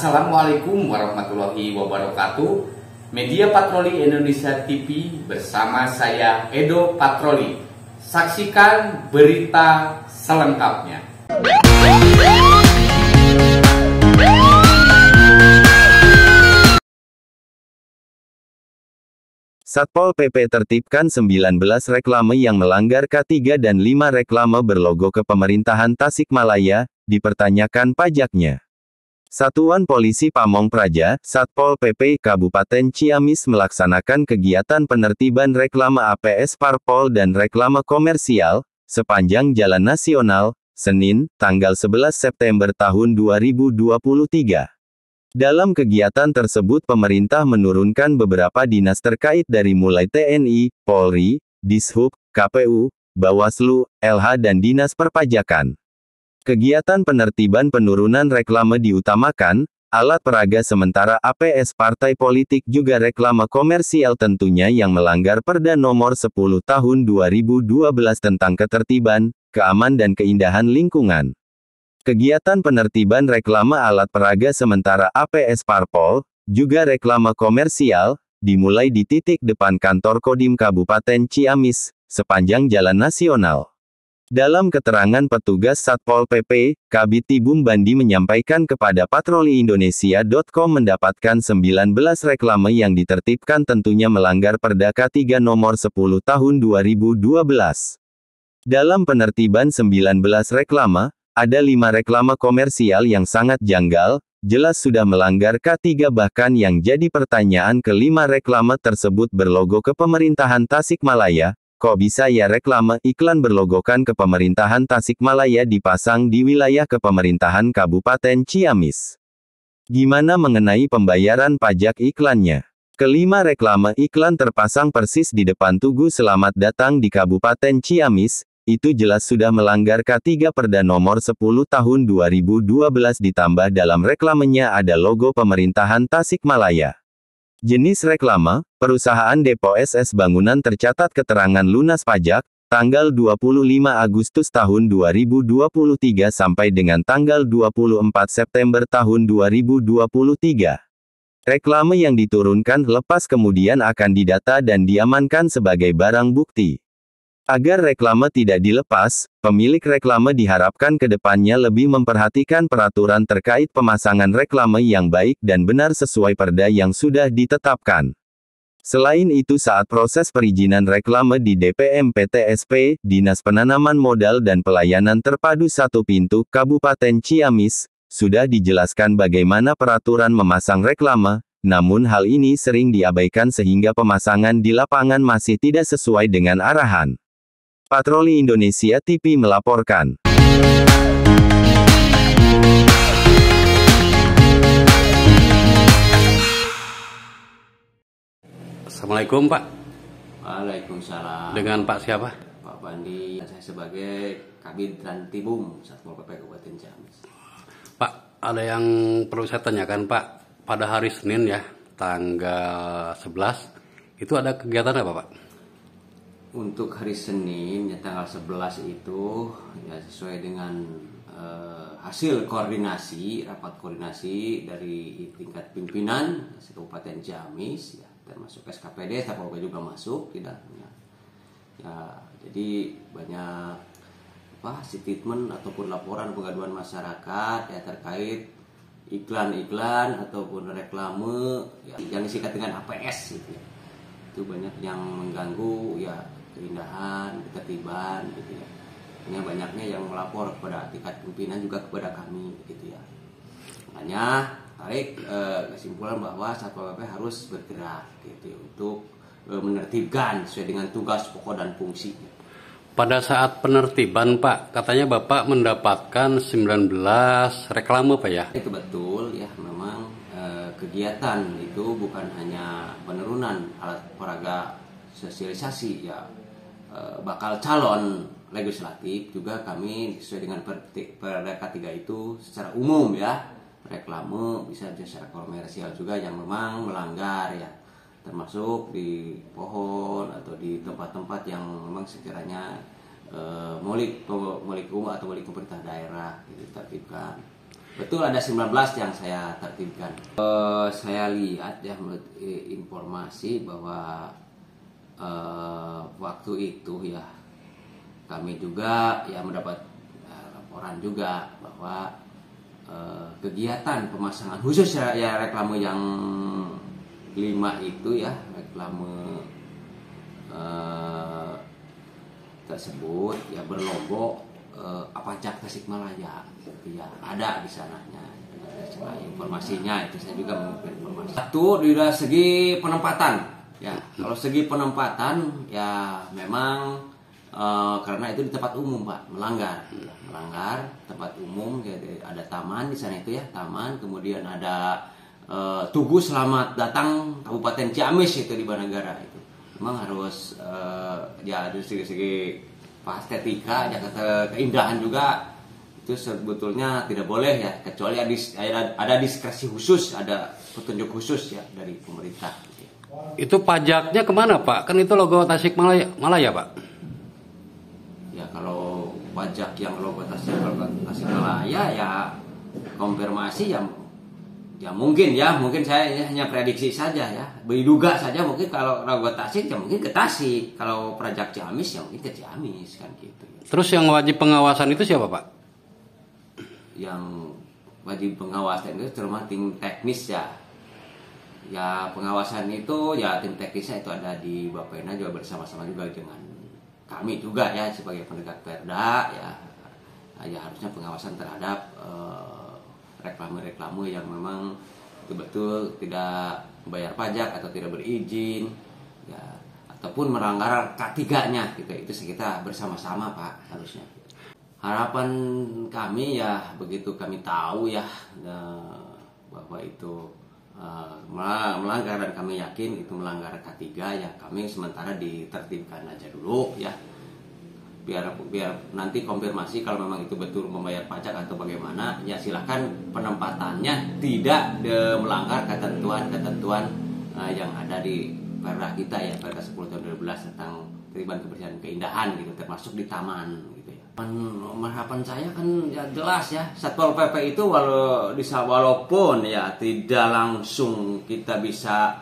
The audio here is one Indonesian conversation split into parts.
Assalamualaikum warahmatullahi wabarakatuh. Media Patroli Indonesia TV bersama saya Edo Patroli. Saksikan berita selengkapnya. Satpol PP tertibkan 19 reklame yang melanggar K3 dan 5 reklame berlogo Kepemerintahan Tasikmalaya, dipertanyakan pajaknya. Satuan Polisi Pamong Praja, Satpol PP Kabupaten Ciamis melaksanakan kegiatan penertiban reklame APS Parpol dan reklame komersial, sepanjang Jalan Nasional, Senin, tanggal 11 September tahun 2023. Dalam kegiatan tersebut pemerintah menurunkan beberapa dinas terkait dari mulai TNI, Polri, Dishub, KPU, Bawaslu, LH dan Dinas Perpajakan. Kegiatan penertiban penurunan reklame diutamakan, alat peraga sementara APS partai politik juga reklame komersial tentunya yang melanggar Perda Nomor 10 Tahun 2012 tentang Ketertiban, Keamanan dan Keindahan Lingkungan. Kegiatan penertiban reklame alat peraga sementara APS Parpol, juga reklame komersial, dimulai di titik depan kantor Kodim Kabupaten Ciamis, sepanjang Jalan Nasional. Dalam keterangan petugas Satpol PP, Kabid Tibum Bandi menyampaikan kepada patroliindonesia.com mendapatkan 19 reklame yang ditertibkan tentunya melanggar Perda K3 Nomor 10 Tahun 2012. Dalam penertiban 19 reklame, ada 5 reklame komersial yang sangat janggal, jelas sudah melanggar K3 bahkan yang jadi pertanyaan kelima reklame tersebut berlogo Kepemerintahan Tasikmalaya. Kok bisa ya reklame iklan berlogokan Kepemerintahan Tasikmalaya dipasang di wilayah Kepemerintahan Kabupaten Ciamis? Gimana mengenai pembayaran pajak iklannya? Kelima reklame iklan terpasang persis di depan Tugu Selamat Datang di Kabupaten Ciamis, itu jelas sudah melanggar K3 Perda Nomor 10 Tahun 2012 ditambah dalam reklamenya ada logo Pemerintahan Tasikmalaya. Jenis reklame, perusahaan Depo SS Bangunan tercatat keterangan lunas pajak, tanggal 25 Agustus tahun 2023 sampai dengan tanggal 24 September tahun 2023. Reklame yang diturunkan lepas kemudian akan didata dan diamankan sebagai barang bukti. Agar reklame tidak dilepas, pemilik reklame diharapkan ke depannya lebih memperhatikan peraturan terkait pemasangan reklame yang baik dan benar sesuai perda yang sudah ditetapkan. Selain itu saat proses perizinan reklame di DPM PTSP, Dinas Penanaman Modal dan Pelayanan Terpadu Satu Pintu, Kabupaten Ciamis, sudah dijelaskan bagaimana peraturan memasang reklame, namun hal ini sering diabaikan sehingga pemasangan di lapangan masih tidak sesuai dengan arahan. Patroli Indonesia TV melaporkan. Assalamualaikum Pak. Waalaikumsalam. Dengan Pak siapa? Pak Bandi. Saya sebagai Kabid dan Tibum Satpol PP Kabupaten Ciamis. Pak, ada yang perlu saya tanyakan Pak. Pada hari Senin ya, tanggal 11, itu ada kegiatan apa Pak? Untuk hari Senin, ya, tanggal 11 itu, ya sesuai dengan hasil koordinasi, rapat koordinasi dari tingkat pimpinan Kabupaten Ciamis, ya, termasuk SKPD, Satpol PP juga masuk, tidak? Ya, jadi banyak statement ataupun laporan pengaduan masyarakat ya terkait iklan-iklan ataupun reklame ya, yang disingkat dengan APS gitu ya. Itu banyak yang mengganggu ya keindahan, ketertiban gitu ya. Hanya banyaknya yang melapor kepada tingkat pimpinan juga kepada kami gitu ya. Makanya tarik kesimpulan bahwa Satpol PP harus bergerak gitu ya, untuk menertibkan sesuai dengan tugas pokok dan fungsi. Pada saat penertiban Pak, katanya Bapak mendapatkan 19 reklame Pak ya? Itu betul ya, memang kegiatan itu bukan hanya penurunan alat peraga sosialisasi ya, bakal calon legislatif juga kami sesuai dengan Perda K3 itu secara umum ya, reklame bisa secara komersial juga yang memang melanggar ya, termasuk di pohon atau di tempat-tempat yang memang sekiranya milik umum atau milik pemerintah daerah gitu, ditertibkan. Betul, ada 19 yang saya tertibkan. Saya lihat ya menurut informasi bahwa waktu itu ya kami juga ya mendapat laporan juga bahwa kegiatan pemasangan khusus ya reklame yang 5 itu ya reklame tersebut ya berlogo Apajak Tasikmalaya gitu ya, ada di sananya informasinya. Itu saya juga mengumpulkan informasi. Satu dari segi penempatan ya, kalau segi penempatan ya memang karena itu di tempat umum Pak, melanggar tempat umum. Jadi ada taman di sana itu ya, taman, kemudian ada Tugu Selamat Datang Kabupaten Ciamis itu di Banagara itu. Memang harus ya dari segi estetika, kata keindahan juga itu sebetulnya tidak boleh ya, kecuali ada diskresi khusus, ada petunjuk khusus ya dari pemerintah. Itu pajaknya kemana Pak? Kan itu logo Tasikmalaya Pak. Ya kalau pajak yang logo Tasikmalaya ya konfirmasi ya mungkin saya hanya prediksi saja ya, diduga saja mungkin kalau logo Tasik ya mungkin ke Tasik, kalau pajak Ciamis ya mungkin ke Ciamis kan gitu. Terus yang wajib pengawasan itu siapa Pak? Yang wajib pengawasan itu terutama tim teknis ya. Ya pengawasan itu ya tim teknisnya itu ada di Bapena juga bersama-sama juga dengan kami juga ya sebagai penegak perda ya. Ya harusnya pengawasan terhadap reklame-reklame yang memang betul-betul tidak membayar pajak atau tidak berizin ya, ataupun melanggar K3-nya gitu. Itu kita bersama-sama Pak harusnya. Harapan kami ya begitu kami tahu ya bahwa itu melanggar dan kami yakin itu melanggar K3 ya, kami sementara ditertibkan aja dulu ya. Biar nanti konfirmasi kalau memang itu betul membayar pajak atau bagaimana ya, silahkan penempatannya tidak melanggar ketentuan yang ada di Perda kita ya, Perda 10 tahun 2012 tentang tertiban kebersihan keindahan gitu, termasuk di taman gitu ya. Harapan saya kan ya jelas ya, Satpol PP itu walaupun ya tidak langsung kita bisa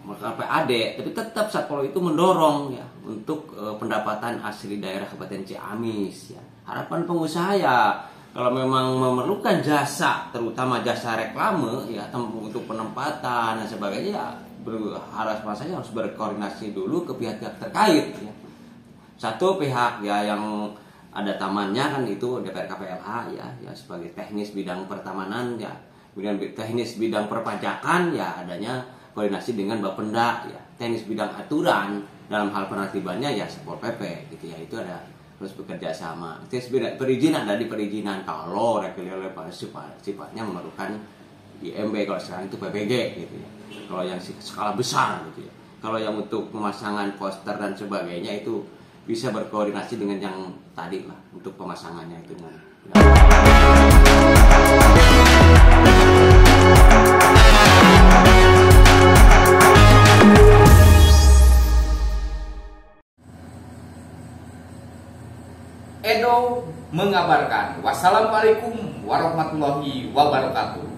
PAD, tapi tetap Satpol itu mendorong ya untuk pendapatan asli daerah Kabupaten Ciamis ya. Harapan pengusaha ya kalau memang memerlukan jasa, terutama jasa reklame ya untuk penempatan dan sebagainya ya, harapan saya harus berkoordinasi dulu ke pihak-pihak terkait ya. Satu pihak ya yang ada tamannya kan itu DPR KPLH ya sebagai teknis bidang pertamanan ya, kemudian teknis bidang perpajakan ya adanya koordinasi dengan Bapenda ya, teknis bidang aturan dalam hal penertibannya ya Satpol PP gitu ya, itu ada harus bekerja sama. Teknis bidang perizinan dari perizinan kalau sifatnya memerlukan IMB, kalau sekarang itu PPG gitu ya. Kalau yang skala besar gitu ya. Kalau yang untuk pemasangan poster dan sebagainya itu bisa berkoordinasi dengan yang tadi lah untuk pemasangannya itu. Edo mengabarkan. Wassalamualaikum warahmatullahi wabarakatuh.